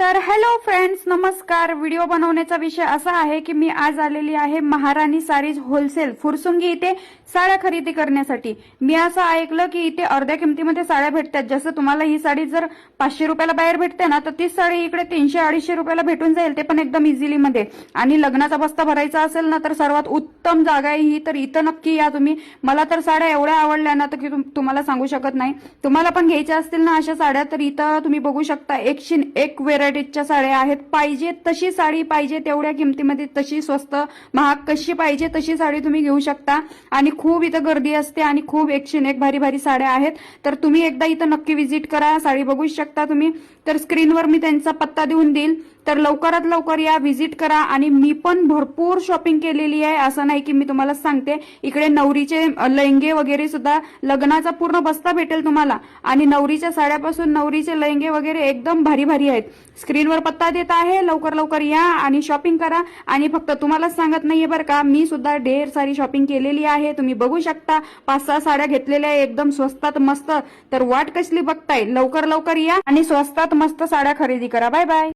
तर hello friends, नमस्कार. Video बनवण्याचा विषय असा आहे की मी आज आलेली आहे महाराणी सारीज होलसेल फुरसुंगी इथे साड्या खरेदी करण्यासाठी. मी असं ऐकलं की इथे अर्ध्या किमतीमध्ये साड्या भेटतात. जसं तुम्हाला ही साडी जर 500 रुपयाला बाहेर भेटते ना, तर तीच साडी इकडे 300-250 रुपयाला भेटून जाईल, ते पण एकदम इझिली मध्ये. आणि लग्नाचा बस्ता भरायचा असेल ना, तर सर्वात उत्तम जागा आहे ही. तर इथं नक्की या तुम्ही. मला तर साड्या एवढ्या आवडल्या ना, तर की तुम्हाला सांगू शकत नाही. तुम्हाला पण घ्यायच्या असतील ना अशा साड्या, तर इथं तुम्ही बघू शकता 101 व्हेरायटीच्या साड्या आहेत. पाहिजे तशी साडी, पाहिजे तेवढ्या किमतीमध्ये, तशी स्वस्त महाग कशी पाहिजे तशी साडी तुम्ही घेऊ शकता. आणि खूप इथं गर्दी असते आणि खूप 101 भारी भारी साड्या आहेत. तर तुम्ही एकदा इथं नक्की व्हिजिट करा. साडी बघू शकता तुम्ही. तर स्क्रीनवर मी त्यांचा पत्ता देऊन देईल. तर लवकरात लवकर या, व्हिजिट करा. आणि मी पण भरपूर शॉपिंग केलेली आहे, असं नाही की मी तुम्हाला सांगते. इकडे नवरीचे लेहंगे वगैरे सुद्धा, लग्नाचा पूर्ण बस्ता भेटेल तुम्हाला. आणि नवरीच्या साड्यापासून नवरीचे लेहंगे वगैरे एकदम भारी भारी आहेत. स्क्रीनवर पत्ता देत आहे, लवकर लवकर या आणि शॉपिंग करा. आणि फक्त तुम्हालाच सांगत नाहीये बरं का, मी सुद्धा ढेर सारी शॉपिंग केलेली आहे. तुम्ही बघू शकता 5-6 साड्या घेतलेल्या आहे एकदम स्वस्तात मस्त. तर वाट कसली बघताय, लवकर लवकर या आणि स्वस्तात मस्त साड्या खरेदी करा. Bye bye.